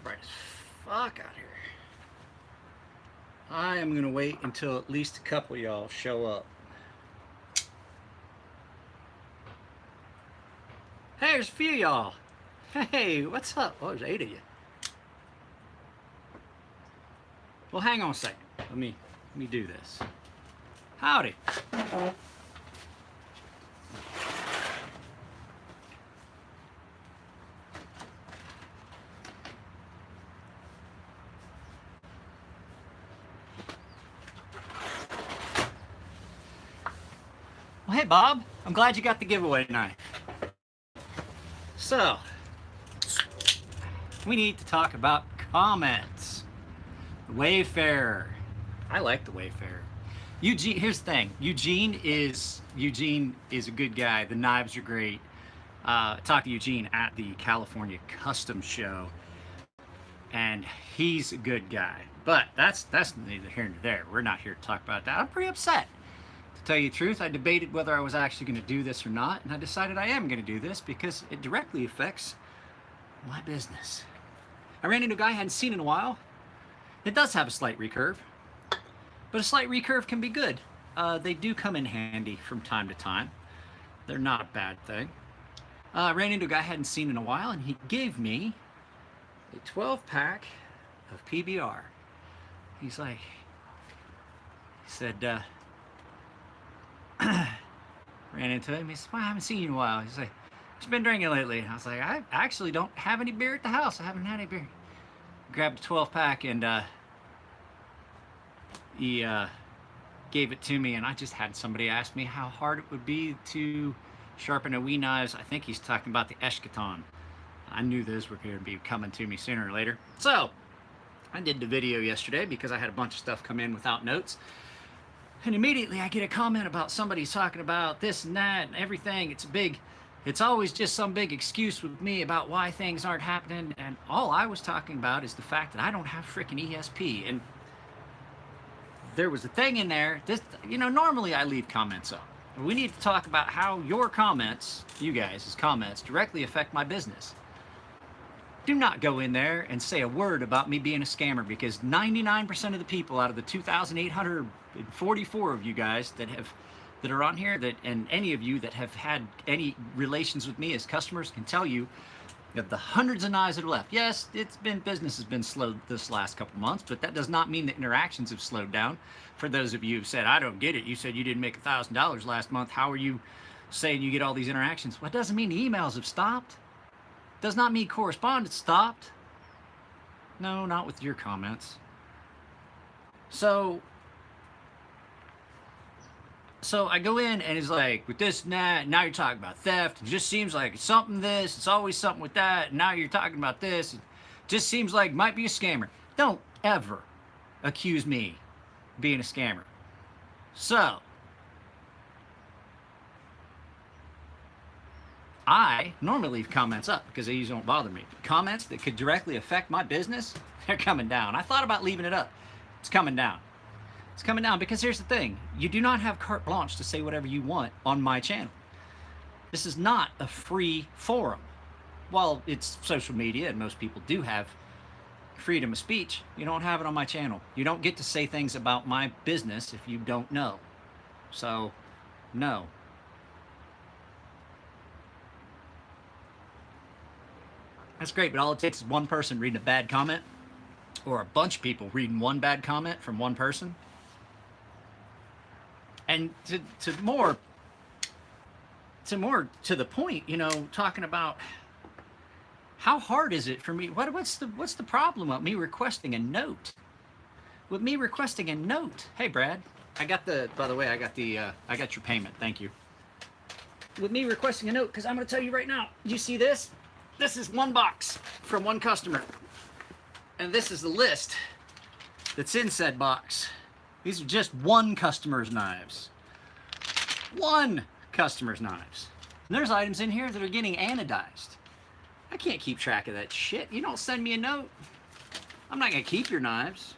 bright as fuck out here. I am gonna wait until at least a couple of y'all show up. Hey, there's a few of y'all. Hey, what's up? Oh, there's 8 of you. Well, hang on a second. Let me do this. Howdy. Well, hey, Bob. I'm glad you got the giveaway knife. So, we need to talk about comments. The Wayfarer. I like the Wayfarer. Eugene, here's the thing. Eugene is a good guy. The knives are great. Talked to Eugene at the California Custom Show, and he's a good guy. But that's neither here nor there. We're not here to talk about that. I'm pretty upset. To tell you the truth, I debated whether I was actually going to do this or not, and I decided I am going to do this because it directly affects my business. I ran into a guy I hadn't seen in a while. It does have a slight recurve, but a slight recurve can be good. They do come in handy from time to time. They're not a bad thing. I ran into a guy I hadn't seen in a while, and he gave me a 12-pack of PBR. He said, ran into him. He said, well, I haven't seen you in a while. He's like, what you been drinking lately? And I was like, I actually don't have any beer at the house. I haven't had any beer. Grabbed a 12-pack, and he gave it to me, and I just had somebody ask me how hard it would be to sharpen a wee knives. I think he's talking about the Eschaton. I knew those were going to be coming to me sooner or later. So I did the video yesterday because I had a bunch of stuff come in without notes. And immediately I get a comment about somebody's talking about this and that and everything. It's always just some big excuse with me about why things aren't happening. And all I was talking about is the fact that I don't have freaking ESP. And there was a thing in there. Normally I leave comments up. We need to talk about how your comments, you guys' comments, directly affect my business. Do not go in there and say a word about me being a scammer, because 99% of the people out of the 2,844 of you guys that are on here, and any of you that have had any relations with me as customers can tell you of the hundreds of knives that are left. Yes, business has been slowed this last couple months, but that does not mean that interactions have slowed down. For those of you who've said, I don't get it, you said you didn't make $1,000 last month, how are you saying you get all these interactions? Well, it doesn't mean the emails have stopped. Does not mean correspondence stopped. No, not with your comments. So I go in, and it's like, with this and that, now you're talking about theft. It just seems like it's something this, it's always something with that, and now you're talking about this. It just seems like it might be a scammer. Don't ever accuse me of being a scammer. So I normally leave comments up because these don't bother me. Comments that could directly affect my business, they're coming down. I thought about leaving it up. It's coming down. It's coming down because here's the thing. You do not have carte blanche to say whatever you want on my channel. This is not a free forum. While it's social media and most people do have freedom of speech, you don't have it on my channel. You don't get to say things about my business if you don't know. So, no. That's great, but all it takes is one person reading a bad comment, or a bunch of people reading one bad comment from one person. And to more to the point, talking about how hard is it for me? What's the problem with me requesting a note? With me requesting a note. Hey, Brad, I got your payment. Thank you. With me requesting a note, because I'm going to tell you right now. You see this? This is one box from one customer, and this is the list that's in said box. These are just one customer's knives. One customer's knives. And there's items in here that are getting anodized. I can't keep track of that shit. You don't send me a note, I'm not going to keep your knives.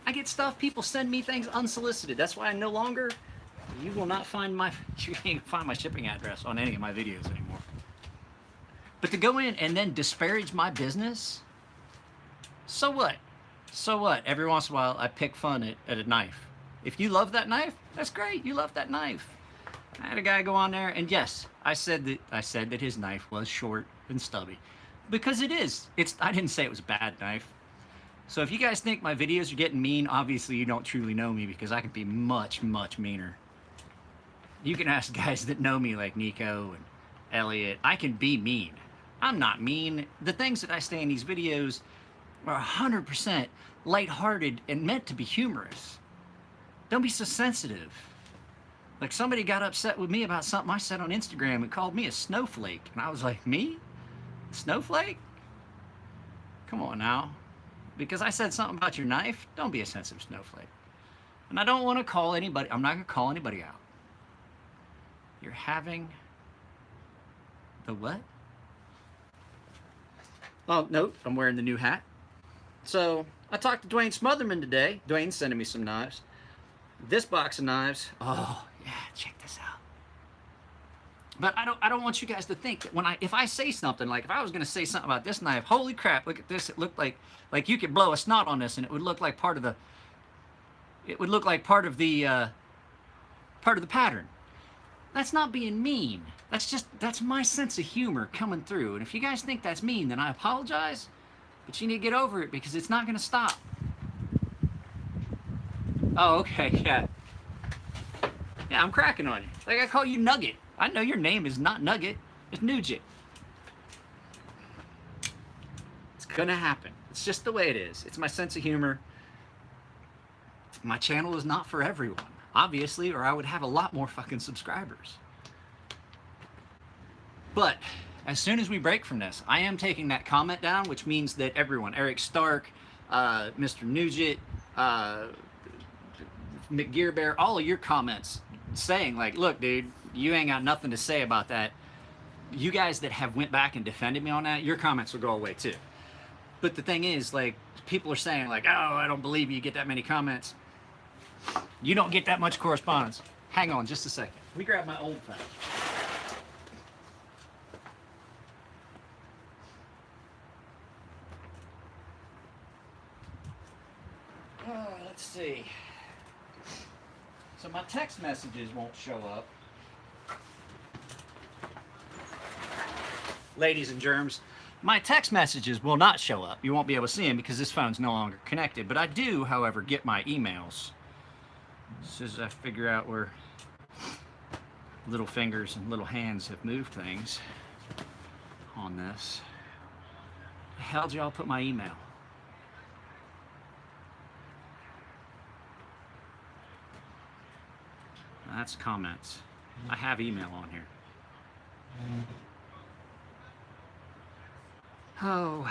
I get stuff, people send me things unsolicited. That's why you will not find you can't find my shipping address on any of my videos anymore. But to go in and then disparage my business, so what? So what? Every once in a while, I pick fun at a knife. If you love that knife, that's great. You love that knife. I had a guy go on there, and yes, I said that his knife was short and stubby, because it is. I didn't say it was a bad knife. So if you guys think my videos are getting mean, obviously you don't truly know me, because I can be much, much meaner. You can ask guys that know me like Nico and Elliot. I can be mean. I'm not mean. The things that I say in these videos are 100% lighthearted and meant to be humorous. Don't be so sensitive. Like, somebody got upset with me about something I said on Instagram and called me a snowflake. And I was like, me? Snowflake? Come on now. Because I said something about your knife, don't be a sensitive snowflake. And I don't want to call anybody, I'm not going to call anybody out. You're having the what? Oh, nope, I'm wearing the new hat. So, I talked to Dwayne Smotherman today. Dwayne's sending me some knives. This box of knives, oh, yeah, check this out. But I don't want you guys to think that if I say something, like if I was going to say something about this knife, holy crap, look at this, it looked like you could blow a snot on this and it would look like part of the pattern. That's not being mean. That's my sense of humor coming through. And if you guys think that's mean, then I apologize, but you need to get over it, because it's not going to stop. Oh, okay, yeah. Yeah, I'm cracking on you. Like, I call you Nugget. I know your name is not Nugget, it's Nugget. It's gonna happen. It's just the way it is. It's my sense of humor. My channel is not for everyone, obviously, or I would have a lot more fucking subscribers. But as soon as we break from this, I am taking that comment down, which means that everyone, Eric Stark, Mr. Nugent, McGearbear, all of your comments saying like, look, dude, you ain't got nothing to say about that. You guys that have went back and defended me on that, your comments will go away too. But the thing is, like, people are saying like, oh, I don't believe you get that many comments. You don't get that much correspondence. Hang on just a second. Let me grab my old phone. Let's see. So my text messages won't show up. Ladies and germs, my text messages will not show up. You won't be able to see them because this phone's no longer connected. But I do, however, get my emails. As soon as I figure out where little fingers and little hands have moved things on this. The hell did y'all put my email? That's comments. I have email on here. Oh.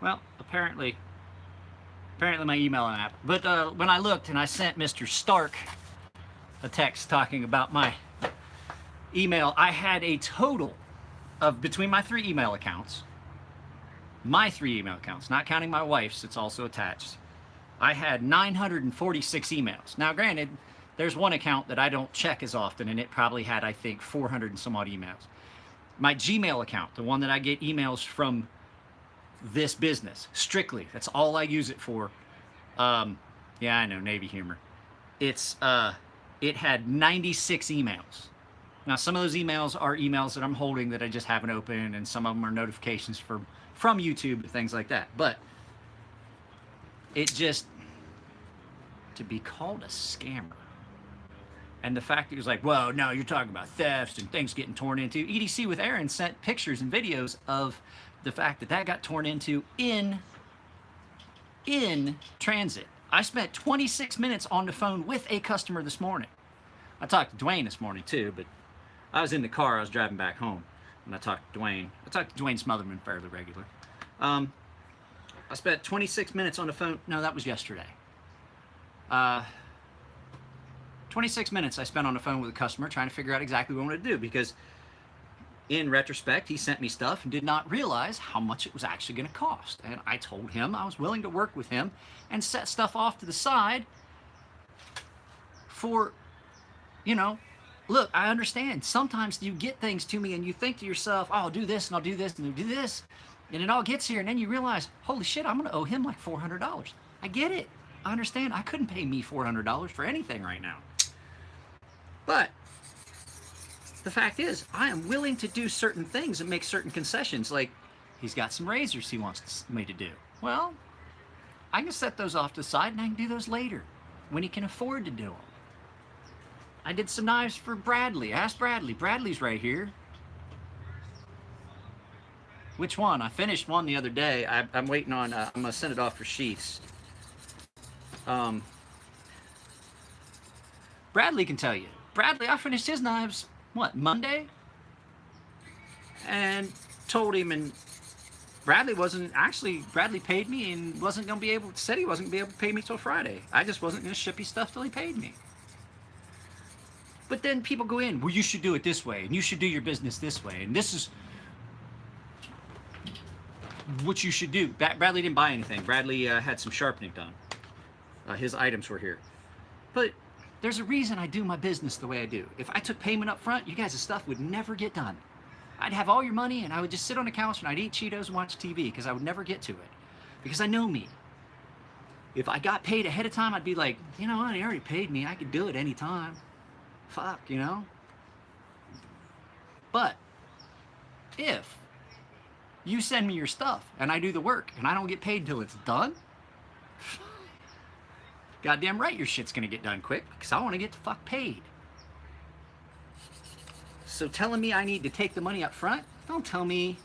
Well, apparently my email app. But when I looked and I sent Mr. Stark a text talking about my email, I had a total of, between my three email accounts, not counting my wife's, it's also attached, I had 946 emails. Now, granted, there's one account that I don't check as often, and it probably had, I think, 400 and some odd emails. My Gmail account, the one that I get emails from this business, strictly, that's all I use it for. Yeah, I know, Navy humor. It had 96 emails. Now, some of those emails are emails that I'm holding that I just haven't opened, and some of them are notifications from YouTube and things like that. But it just, to be called a scammer, and the fact that he was like, well, no, you're talking about thefts and things getting torn into. EDC with Aaron sent pictures and videos of the fact that got torn into in transit. I spent 26 minutes on the phone with a customer this morning. I talked to Dwayne this morning too, but I was in the car, I was driving back home, and I talked to Dwayne. I talked to Dwayne Smotherman fairly regular. I spent 26 minutes on the phone. No, that was yesterday. 26 minutes I spent on the phone with a customer trying to figure out exactly what I wanted to do, because in retrospect, he sent me stuff and did not realize how much it was actually going to cost. And I told him I was willing to work with him and set stuff off to the side for, you know, look, I understand. Sometimes you get things to me and you think to yourself, oh, I'll do this and I'll do this and I'll do this. And it all gets here. And then you realize, holy shit, I'm going to owe him like $400. I get it. I understand. I couldn't pay me $400 for anything right now. But the fact is, I am willing to do certain things and make certain concessions. Like, he's got some razors he wants me to do. Well, I can set those off to the side and I can do those later when he can afford to do them. I did some knives for Bradley. Ask Bradley. Bradley's right here. Which one? I finished one the other day. I'm waiting on, I'm going to send it off for sheaths. Bradley can tell you. Bradley, I finished his knives, what, Monday? And told him, and Bradley paid me and wasn't going to be able, said he wasn't going to be able to pay me till Friday. I just wasn't going to ship his stuff till he paid me. But then people go in, well, you should do it this way, and you should do your business this way, and this is what you should do. Bradley didn't buy anything. Bradley had some sharpening done. His items were here. But there's a reason I do my business the way I do. If I took payment up front, you guys' stuff would never get done. I'd have all your money, and I would just sit on the couch, and I'd eat Cheetos and watch TV, because I would never get to it. Because I know me. If I got paid ahead of time, I'd be like, you know what, he already paid me. I could do it any time. Fuck, you know? But if you send me your stuff and I do the work and I don't get paid till it's done, goddamn right your shit's gonna get done quick because I want to get the fuck paid. So telling me I need to take the money up front, don't tell me.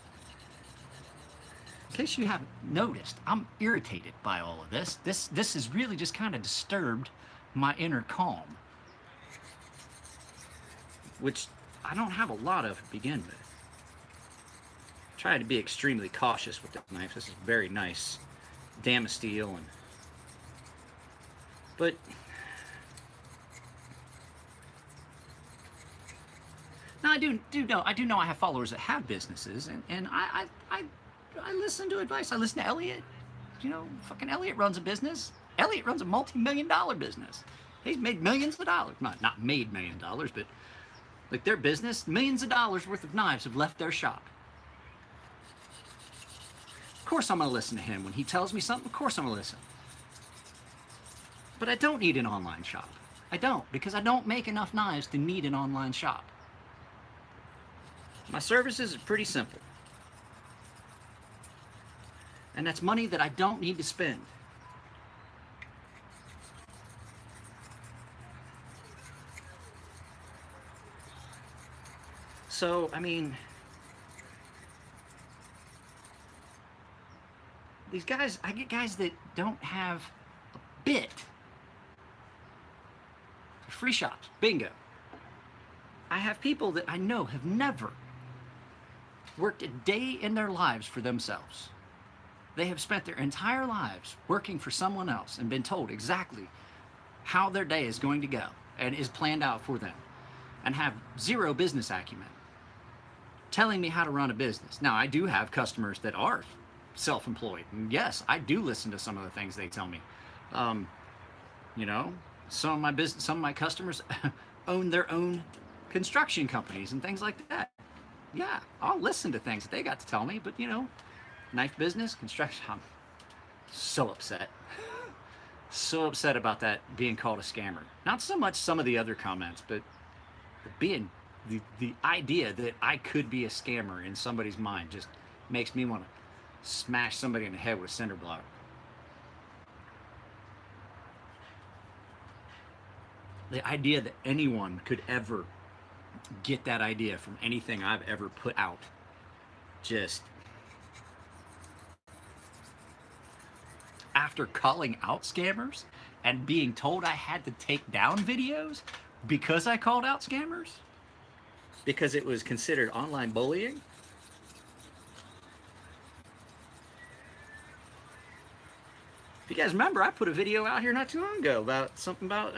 In case you haven't noticed, I'm irritated by all of this. This has really just kind of disturbed my inner calm, which I don't have a lot of to begin with. Try to be extremely cautious with the knife. This is very nice Damasteel, but now I do know I have followers that have businesses, and I listen to advice. I listen to Elliot. You know, fucking Elliot runs a business. Elliot runs a multi-million-dollar business. He's made millions of dollars. Not made $1 million, but like their business, millions of dollars worth of knives have left their shop. Of course I'm going to listen to him. When he tells me something, of course I'm going to listen. But I don't need an online shop. I don't, because I don't make enough knives to need an online shop. My services are pretty simple. And that's money that I don't need to spend. So, I mean, these guys, I get guys that don't have a bit. Free shops, bingo. I have people that I know have never worked a day in their lives for themselves. They have spent their entire lives working for someone else and been told exactly how their day is going to go and is planned out for them, and have zero business acumen, telling me how to run a business. Now, I do have customers that are self-employed, and yes, I do listen to some of the things they tell me. You know, some of my customers own their own construction companies and things like that. Yeah, I'll listen to things that they got to tell me, but you know, knife business, construction, I'm so upset. So upset about that being called a scammer. Not so much some of the other comments, but being the idea that I could be a scammer in somebody's mind just makes me want to smash somebody in the head with a cinder block. The idea that anyone could ever get that idea from anything I've ever put out, just after calling out scammers and being told I had to take down videos because I called out scammers, because it was considered online bullying. If you guys remember, I put a video out here not too long ago about something about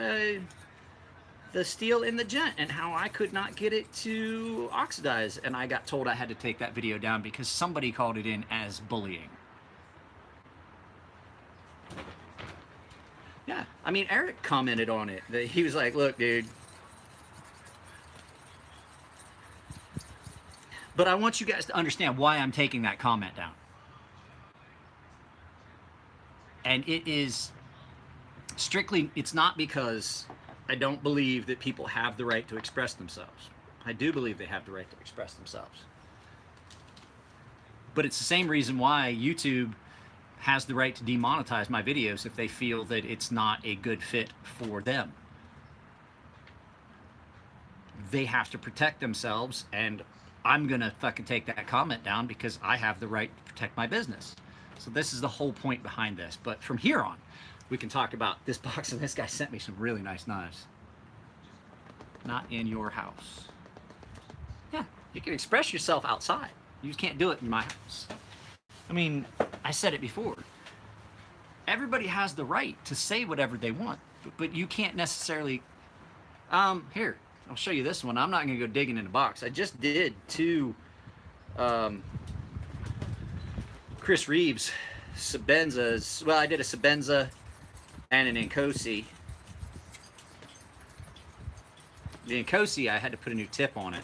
the steel in the gent and how I could not get it to oxidize, and I got told I had to take that video down because somebody called it in as bullying. Yeah, I mean, Eric commented on it. He was like, look, dude, but I want you guys to understand why I'm taking that comment down. And it is strictly, it's not because I don't believe that people have the right to express themselves. I do believe they have the right to express themselves. But it's the same reason why YouTube has the right to demonetize my videos if they feel that it's not a good fit for them. They have to protect themselves, and I'm gonna fucking take that comment down because I have the right to protect my business. So this is the whole point behind this. But from here on, we can talk about this box, and this guy sent me some really nice knives. Not in your house. Yeah, you can express yourself outside. You just can't do it in my house. I mean, I said it before. Everybody has the right to say whatever they want, but you can't necessarily. Here, I'll show you this one. I'm not gonna go digging in the box. I just did two Chris Reeves Sebenzas. Well, I did a Sebenza and an Nkosi. The Nkosi, I had to put a new tip on it.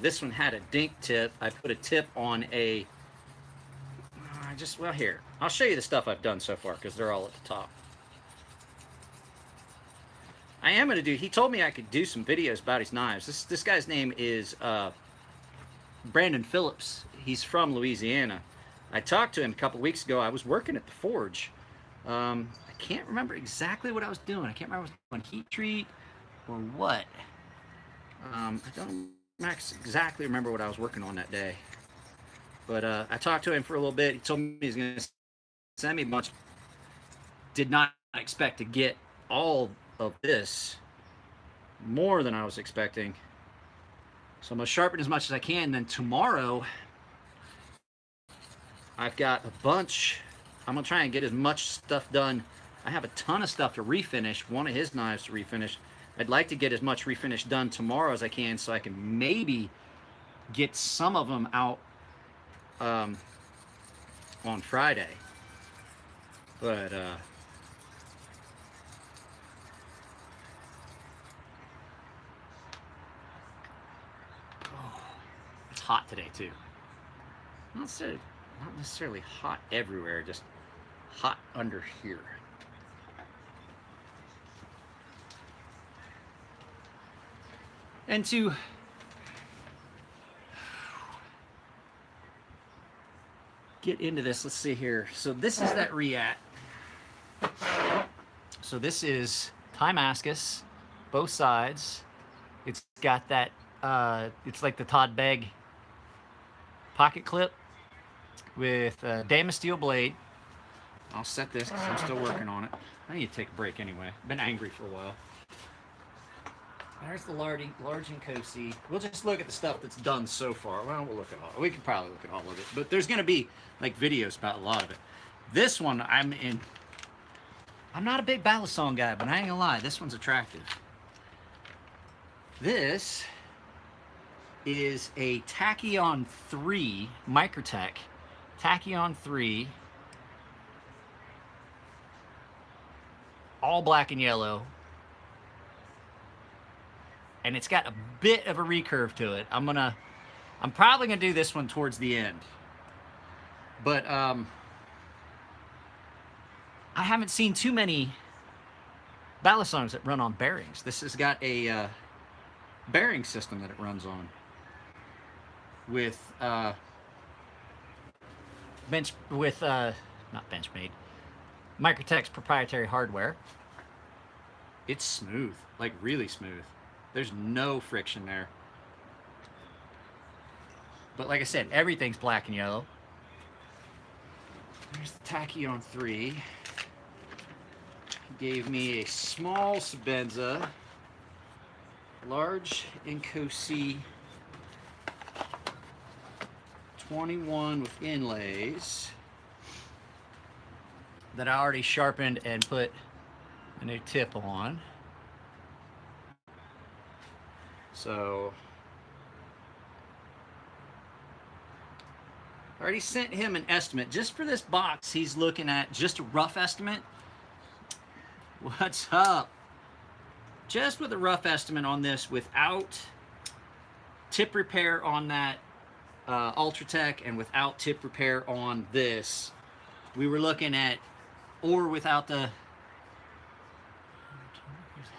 This one had a dink tip. I put a tip on a. Well, here, I'll show you the stuff I've done so far because they're all at the top. I am gonna do. He told me I could do some videos about his knives. This guy's name is Brandon Phillips. He's from Louisiana. I talked to him a couple weeks ago. I was working at the forge. I can't remember exactly what I was doing. I can't remember if I was doing heat treat or what. I don't exactly remember what I was working on that day. But I talked to him for a little bit. He told me he's going to send me a bunch. Did not expect to get all of this. More than I was expecting. So I'm going to sharpen as much as I can. Then tomorrow, I've got a bunch. I'm going to try and get as much stuff done. I have a ton of stuff to refinish. One of his knives to refinish. I'd like to get as much refinish done tomorrow as I can so I can maybe get some of them out on Friday. But it's hot today too. Not necessarily hot everywhere, just hot under here. And to get into this, let's see here. So this is that Reat. So this is Timascus, both sides. It's got that, it's like the Todd Begg pocket clip with a Damasteel blade. I'll set this because I'm still working on it. I need to take a break anyway. Been angry for a while. There's the large Nkosi. We'll just look at the stuff that's done so far. Well, we'll look at all. We can probably look at all of it, but there's going to be like videos about a lot of it. This one, I'm not a big Balisong guy, but I ain't gonna lie, this one's attractive. This is a Tachyon 3 Microtech, Tachyon 3, all black and yellow. And it's got a bit of a recurve to it. I'm probably gonna do this one towards the end. But I haven't seen too many Balisongs that run on bearings. This has got a bearing system that it runs on with not Benchmade, Microtech's proprietary hardware. It's smooth, like really smooth. There's no friction there. But like I said, everything's black and yellow. There's the Tachyon 3. He gave me a small Sebenza, large Nkosi 21 with inlays that I already sharpened and put a new tip on. So I already sent him an estimate. Just for this box, he's looking at just a rough estimate. What's up? Just with a rough estimate on this without tip repair on that Ultratech and without tip repair on this, we were looking at, or without the,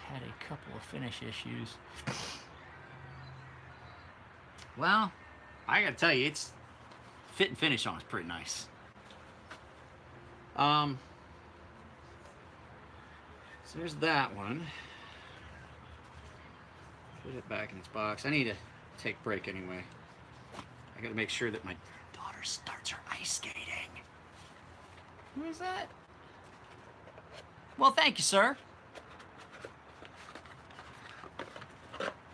had a couple of finish issues. Well, I gotta tell you, it's fit and finish on it's pretty nice. So there's that one. Put it back in its box. I need to take a break anyway. I gotta make sure that my daughter starts her ice skating. Who is that? Well, thank you, sir.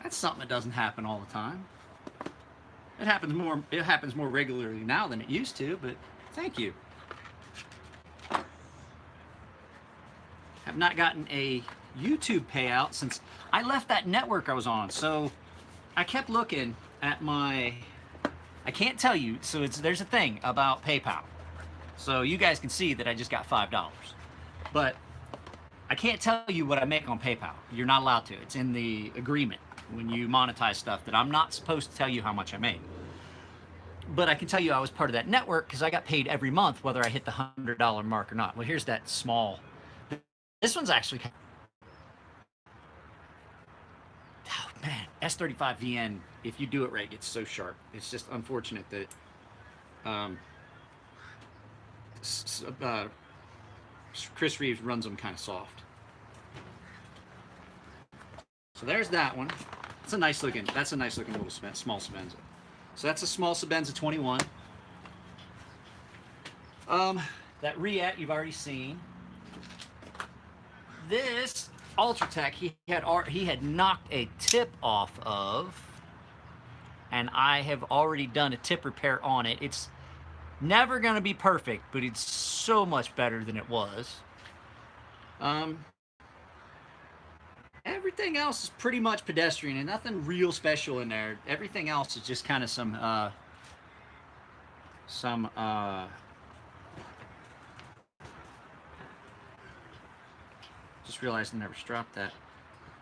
That's something that doesn't happen all the time. It happens more regularly now than it used to, but thank you. Have not gotten a YouTube payout since I left that network I was on. So I kept looking at my, I can't tell you, so there's a thing about PayPal. So you guys can see that I just got $5. But I can't tell you what I make on PayPal. You're not allowed to. It's in the agreement when you monetize stuff that I'm not supposed to tell you how much I made. But I can tell you I was part of that network because I got paid every month whether I hit the $100 mark or not. Well, here's that small. This one's actually, oh man, S35VN, if you do it right, it's so sharp. It's just unfortunate that Chris Reeves runs them kind of soft. So there's that one. That's a nice looking little small Sebenza. So that's a small Sebenza 21. That Riet you've already seen. This Ultratech he had knocked a tip off of, and I have already done a tip repair on it. It's never gonna be perfect, but it's so much better than it was. Everything else is pretty much pedestrian and nothing real special in there. Everything else is just kind of some just realized I never dropped that.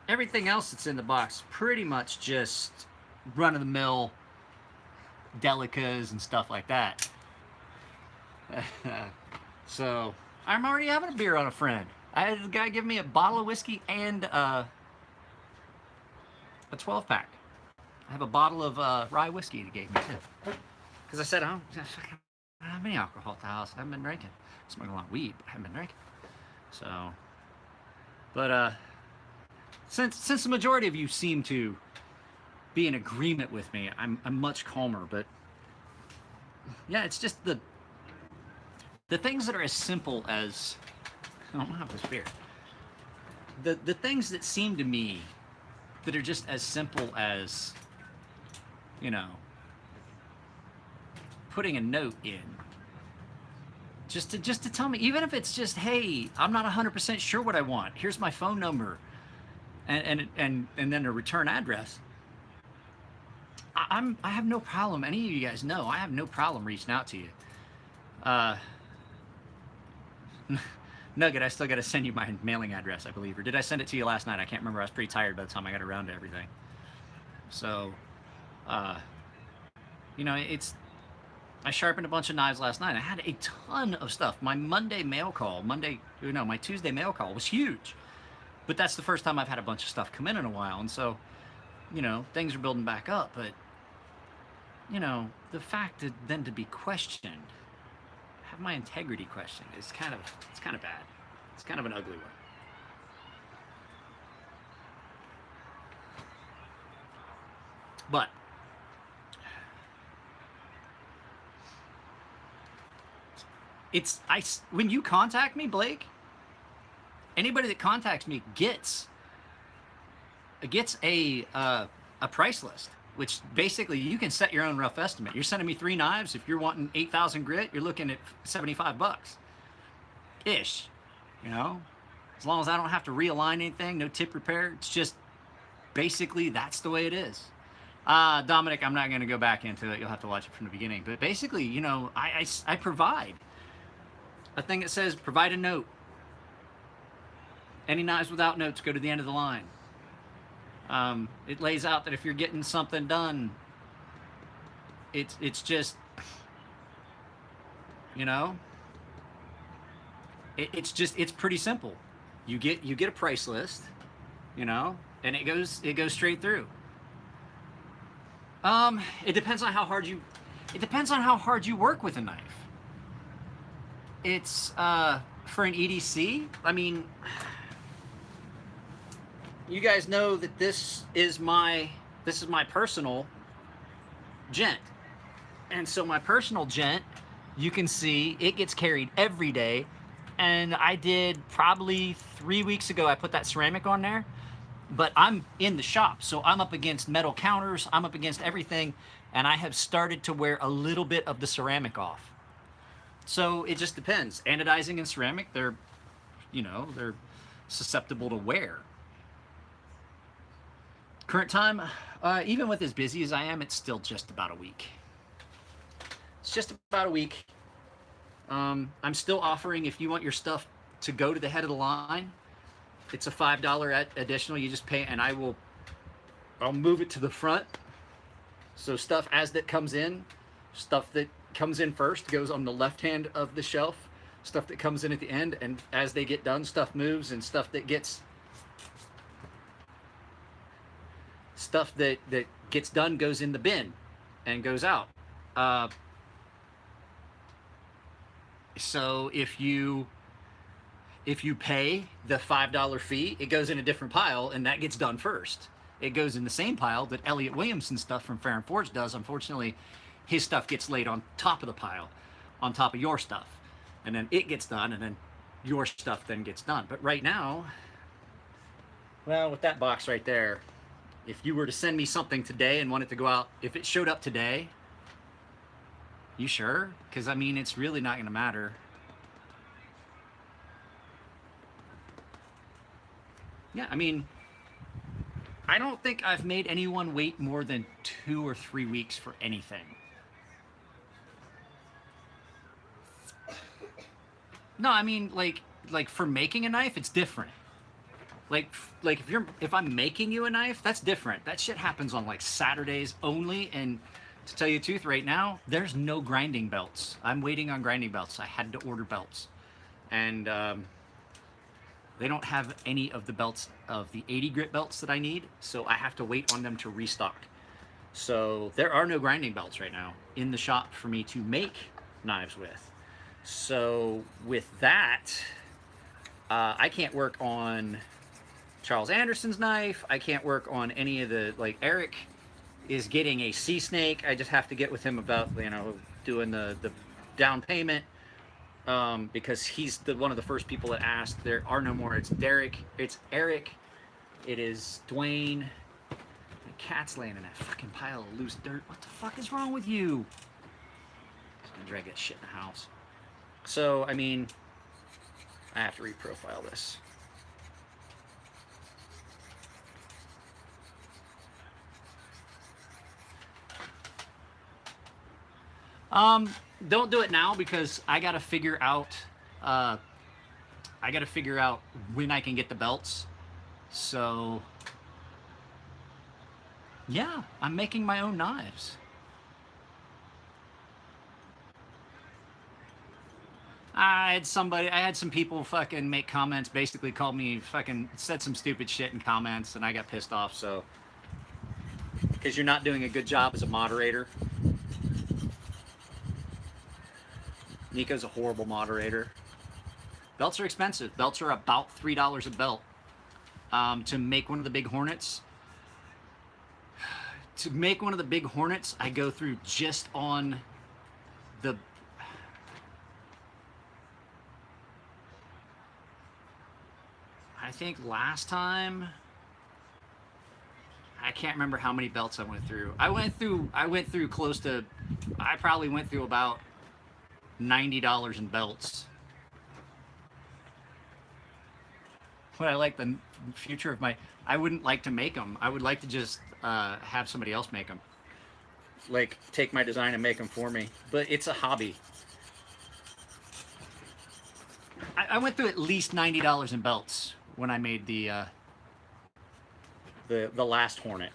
Everything else that's in the box pretty much just run-of-the-mill Delicas and stuff like that. So I'm already having a beer on a friend. I had a guy give me a bottle of whiskey and a 12-pack. I have a bottle of rye whiskey he gave me too. Because I said, I don't have any alcohol at the house. I haven't been drinking. I smoke a lot of weed, but I haven't been drinking. So, but since the majority of you seem to be in agreement with me, I'm much calmer. But yeah, it's just the things that are as simple as, I don't have this beer. The things that seem to me that are just as simple as, you know, putting a note in, just to tell me, even if it's just, hey, I'm not 100% sure what I want. Here's my phone number, and then a return address. I have no problem. Any of you guys know I have no problem reaching out to you. Nugget, I still got to send you my mailing address, I believe. Or did I send it to you last night? I can't remember. I was pretty tired by the time I got around to everything. So, you know, I sharpened a bunch of knives last night. I had a ton of stuff. My Tuesday mail call was huge. But that's the first time I've had a bunch of stuff come in a while. And so, you know, things are building back up. But, you know, the fact that then to be questioned, have my integrity questioned, it's kind of bad. It's kind of an ugly one. But when you contact me, Blake, anybody that contacts me gets a price list, which basically you can set your own rough estimate. You're sending me 3 knives. If you're wanting 8,000 grit, you're looking at $75 ish, you know, as long as I don't have to realign anything, no tip repair. It's just basically that's the way it is. Dominic, I'm not going to go back into it. You'll have to watch it from the beginning. But basically, you know, I provide a thing that says provide a note. Any knives without notes go to the end of the line. It lays out that if you're getting something done, it's just, you know, it's pretty simple. You get a price list, you know, and it goes straight through. It depends on how hard you work with a knife. It's for an EDC. I mean, you guys know that this is my personal gent, and so my personal gent, you can see it gets carried every day. And I did probably 3 weeks ago. I put that ceramic on there. But I'm in the shop, so I'm up against metal counters, I'm up against everything, and I have started to wear a little bit of the ceramic off. So it just depends. Anodizing and ceramic, they're susceptible to wear. Current time, even with as busy as I am, it's still just about a week. It's just about a week. I'm still offering, if you want your stuff to go to the head of the line, it's a $5 additional. You just pay, and I'll move it to the front. So stuff that comes in first goes on the left hand of the shelf. Stuff that comes in at the end, and as they get done, stuff moves, and stuff that gets done goes in the bin and goes out. So if you pay the $5 fee, it goes in a different pile, and that gets done first. It goes in the same pile that Elliot Williamson stuff from Fair and Forge does. Unfortunately, his stuff gets laid on top of the pile, on top of your stuff. And then it gets done, and then your stuff then gets done. But right now, well, with that box right there, if you were to send me something today and want it to go out, if it showed up today, you sure? Because, I mean, it's really not going to matter. Yeah, I mean, I don't think I've made anyone wait more than 2 or 3 weeks for anything. No, I mean, like for making a knife, it's different. Like if I'm making you a knife, that's different. That shit happens on like Saturdays only. And to tell you the truth, right now, there's no grinding belts. I'm waiting on grinding belts. I had to order belts, and they don't have any of the belts of the 80 grit belts that I need, so I have to wait on them to restock. So there are no grinding belts right now in the shop for me to make knives with. So with that, I can't work on Charles Anderson's knife. I can't work on any of the, like Eric is getting a Sea Snake. I just have to get with him about, you know, doing the down payment. Because he's one of the first people that asked. There are no more. It's Derek. It's Eric. It is Dwayne. The cat's laying in that fucking pile of loose dirt. What the fuck is wrong with you? Just gonna drag that shit in the house. So, I mean, I have to reprofile this. Don't do it now because I gotta figure out when I can get the belts. So yeah, I'm making my own knives. I had some people fucking make comments, basically called me, fucking said some stupid shit in comments, and I got pissed off. So because you're not doing a good job as a moderator. Nico's a horrible moderator. Belts are expensive. Belts are about $3 a belt. To make one of the big Hornets, I go through just on the... I think last time... I can't remember how many belts I went through. I went through close to... I probably went through about $90 in belts. What I like the future of my, I wouldn't like to make them. I would like to just have somebody else make them. Like take my design and make them for me. But it's a hobby. I went through at least $90 in belts when I made the last Hornet.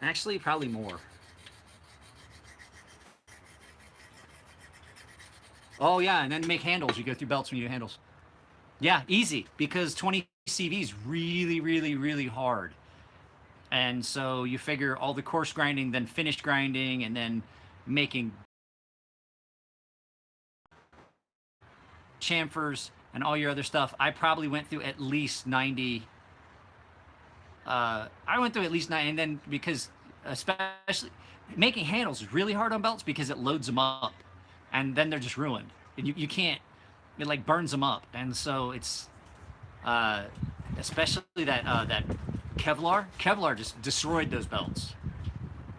Actually, probably more. Oh yeah, and then make handles. You go through belts when you do handles. Yeah, easy because 20 CV is really, really, really hard. And so you figure all the coarse grinding, then finished grinding, and then making chamfers and all your other stuff. I probably went through at least 90. I went through at least 90, and then because especially making handles is really hard on belts because it loads them up, and then they're just ruined. And you can't. It like burns them up, and so it's uh, especially that Kevlar. Kevlar just destroyed those belts.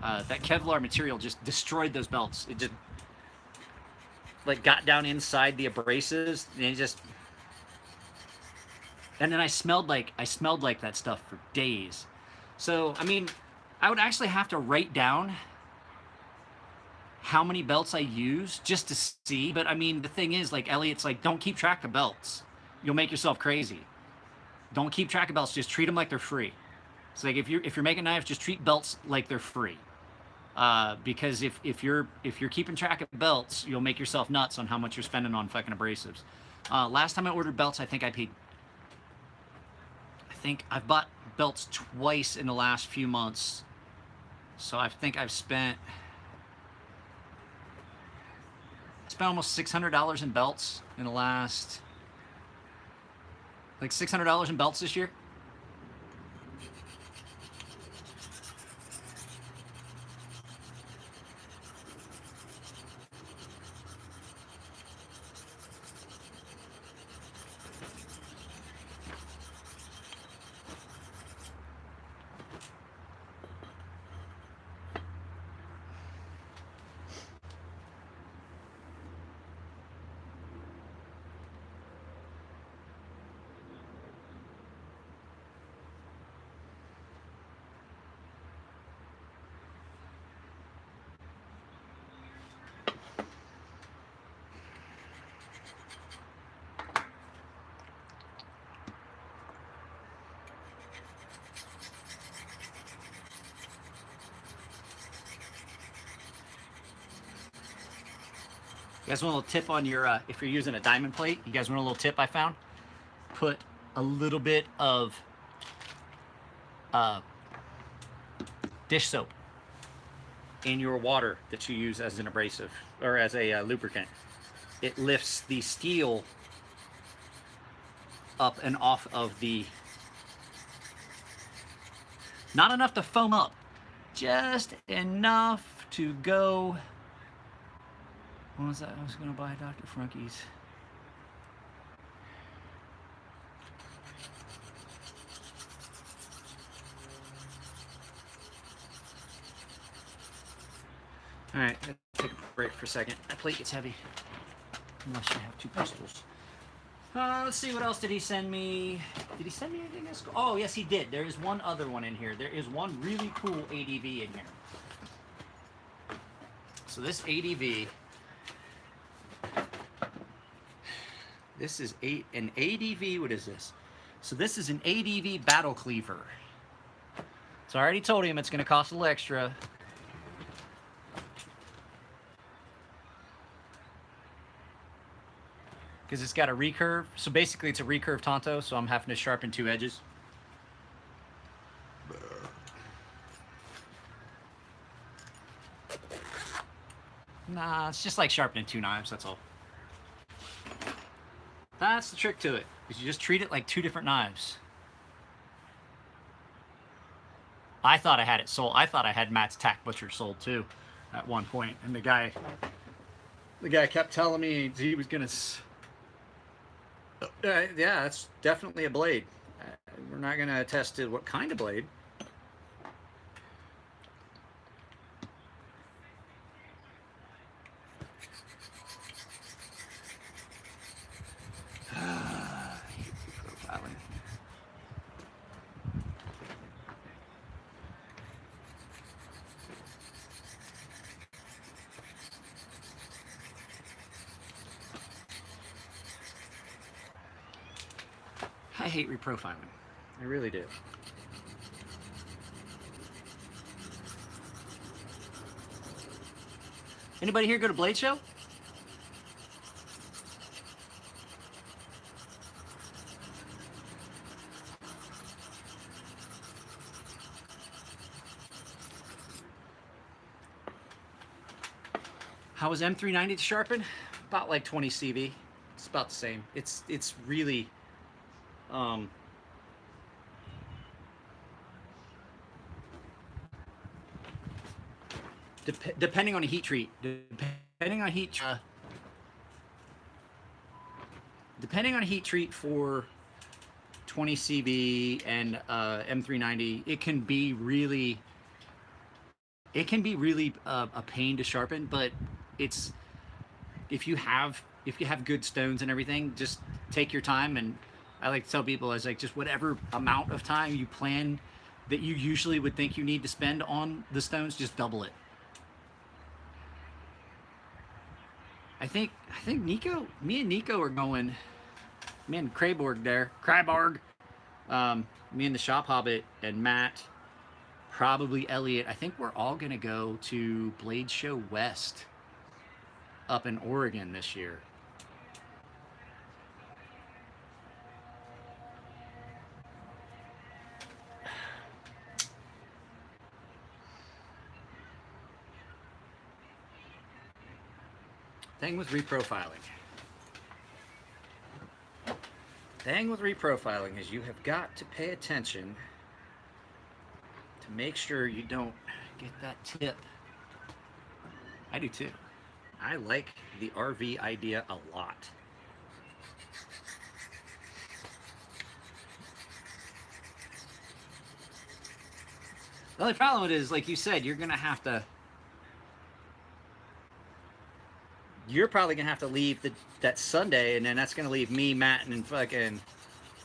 That Kevlar material just destroyed those belts. It just like got down inside the abrasives, and it just. And then I smelled like that stuff for days. So I mean, I would actually have to write down how many belts I use just to see. But I mean, the thing is, like Elliot's like, don't keep track of belts. You'll make yourself crazy. Don't keep track of belts. Just treat them like they're free. It's like if you're making knives, just treat belts like they're free. Because if you're keeping track of belts, you'll make yourself nuts on how much you're spending on fucking abrasives. Last time I ordered belts, I think I've bought belts twice in the last few months. So I think I've spent almost $600 in belts in the last, like $600 in belts this year. You guys want a little tip on your, if you're using a diamond plate, you guys want a little tip I found? Put a little bit of uh, dish soap in your water that you use as an abrasive or as a lubricant. It lifts the steel up and off of the, not enough to foam up, just enough to go. What was that? I was gonna buy Dr. Frunky's. All right, take a break for a second. That plate gets heavy, unless you have two pistols. Let's see, what else did he send me? Did he send me anything else? Oh, yes, he did. There is one other one in here. There is one really cool ADV in here. So this ADV, this is an ADV, what is this? So this is an ADV battle cleaver. So I already told him it's going to cost a little extra. Because it's got a recurve. So basically it's a recurve Tonto, so I'm having to sharpen two edges. Nah, it's just like sharpening two knives, that's all. That's the trick to it, is you just treat it like two different knives. I thought I had it sold. I thought I had Matt's Tack Butcher sold too at one point, and the guy kept telling me he was gonna. Yeah, it's definitely a blade. We're not gonna attest to what kind of blade. hate reprofiling. I really do. Anybody here go to Blade Show? How was M390 to sharpen? About like 20 CV. It's about the same. It's really depending on a heat treat. Depending on depending on heat treat for 20 CV and M390, it can be really a pain to sharpen, but it's if you have good stones and everything, just take your time. And I like to tell people, as like, just whatever amount of time you plan that you usually would think you need to spend on the stones, just double it. I think Nico, me and Nico are going, me and Krayborg, me and the Shop Hobbit and Matt, probably Elliot. I think we're all gonna go to Blade Show West up in Oregon this year. Thing with reprofiling is you have got to pay attention to make sure you don't get that tip. I do too. I like the RV idea a lot. The only problem with it is, like you said, you're probably gonna have to leave that Sunday, and then that's gonna leave me, Matt, and fucking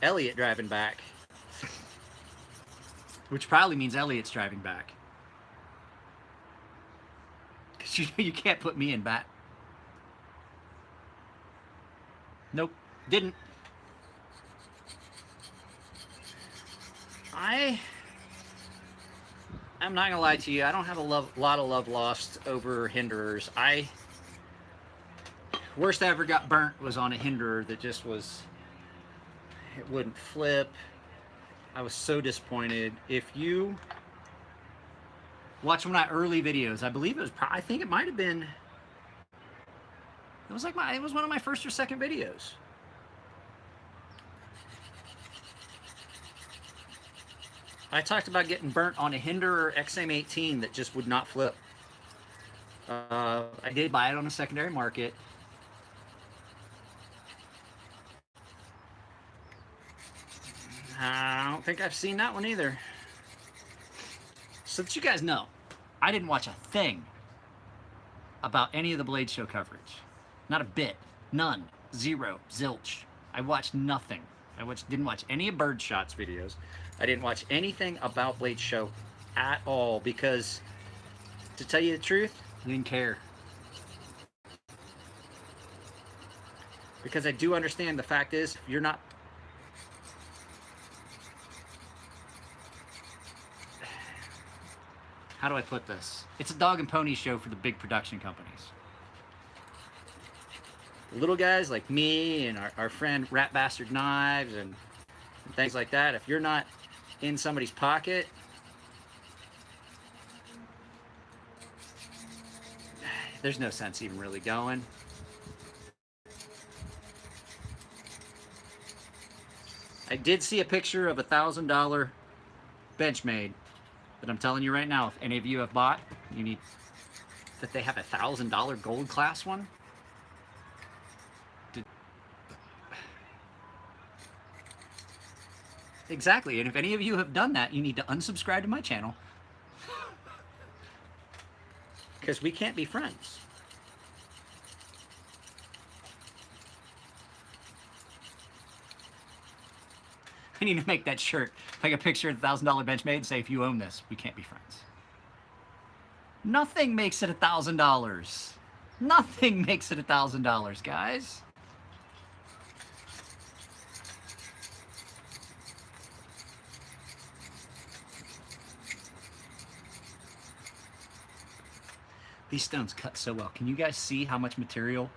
Elliot driving back. Which probably means Elliot's driving back. Because you can't put me in bat. Nope, didn't. I'm not gonna lie to you, I don't have a lot of love lost over hinderers. Worst I ever got burnt was on a hinderer that just it wouldn't flip. I was so disappointed. If you watch one of my early videos, I believe I think it might have been, it was one of my first or second videos. I talked about getting burnt on a hinderer XM18 that just would not flip. I did buy it on a secondary market. I don't think I've seen that one either. So that you guys know, I didn't watch a thing about any of the Blade Show coverage. Not a bit. None. Zero. Zilch. I watched nothing. Didn't watch any of Birdshot's videos. I didn't watch anything about Blade Show at all because, to tell you the truth, I didn't care. Because I do understand the fact is, you're not... How do I put this? It's a dog and pony show for the big production companies. The little guys like me and our friend Rat Bastard Knives and things like that, if you're not in somebody's pocket, there's no sense even really going. I did see a picture of $1,000 Benchmade, but I'm telling you right now, if any of you have bought, you need that they have $1,000 gold class one. Exactly, and if any of you have done that, you need to unsubscribe to my channel. Because we can't be friends. I need to make that shirt, take a picture of the $1,000 Benchmade and say, if you own this, we can't be friends. Nothing makes it $1,000. Nothing makes it $1,000, guys. These stones cut so well. Can you guys see how much material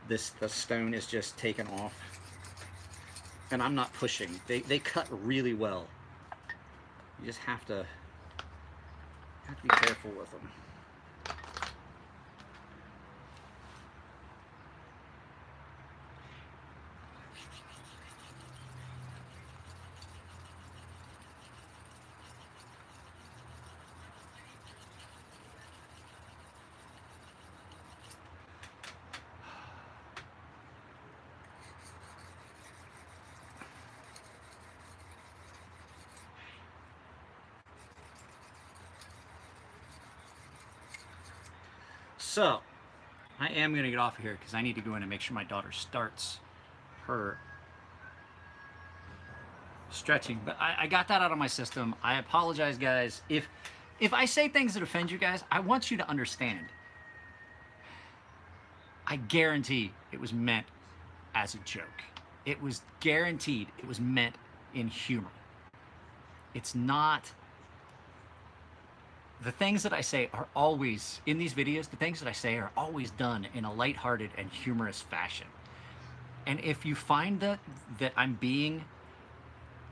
the stone is just taken off? And I'm not pushing. They cut really well. You just have to be careful with them. So, I am going to get off of here because I need to go in and make sure my daughter starts her stretching. But I got that out of my system. I apologize, guys. If I say things that offend you guys, I want you to understand. I guarantee it was meant as a joke. It was guaranteed it was meant in humor. It's not. The things that I say are always, in these videos, the things that I say are always done in a lighthearted and humorous fashion. And if you find that I'm being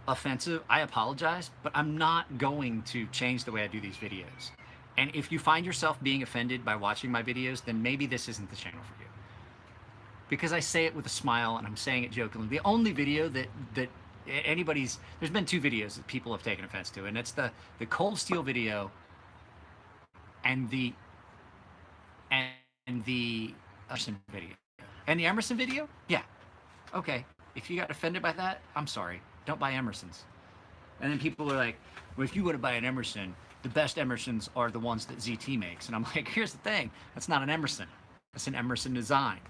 offensive, I apologize, but I'm not going to change the way I do these videos. And if you find yourself being offended by watching my videos, then maybe this isn't the channel for you. Because I say it with a smile and I'm saying it jokingly. The only video that anybody's, there's been 2 videos that people have taken offense to, and it's the Cold Steel video and the Emerson video. And the Emerson video? Yeah. Okay. If you got offended by that, I'm sorry. Don't buy Emersons. And then people are like, well, if you were to buy an Emerson, the best Emersons are the ones that ZT makes. And I'm like, here's the thing. That's not an Emerson. That's an Emerson design.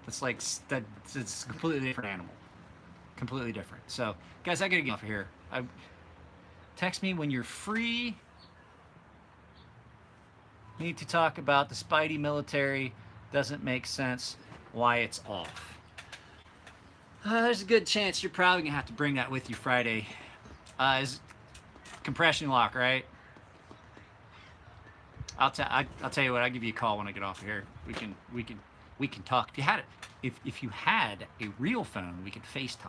That's like, it's a completely different animal. Completely different. So, guys, I gotta get off of here. Text me when you're free. Need to talk about the Spidey military. Doesn't make sense why it's off. There's a good chance you're probably gonna have to bring that with you Friday. Is compression lock, right? I'll tell you what. I'll give you a call when I get off of here. We can talk. If you had a real phone, we could FaceTime.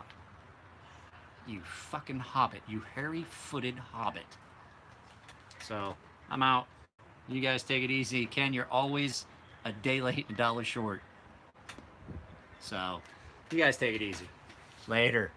You fucking hobbit. You hairy-footed hobbit. So I'm out. You guys take it easy. Ken, you're always a day late and $1 short. So, you guys take it easy. Later.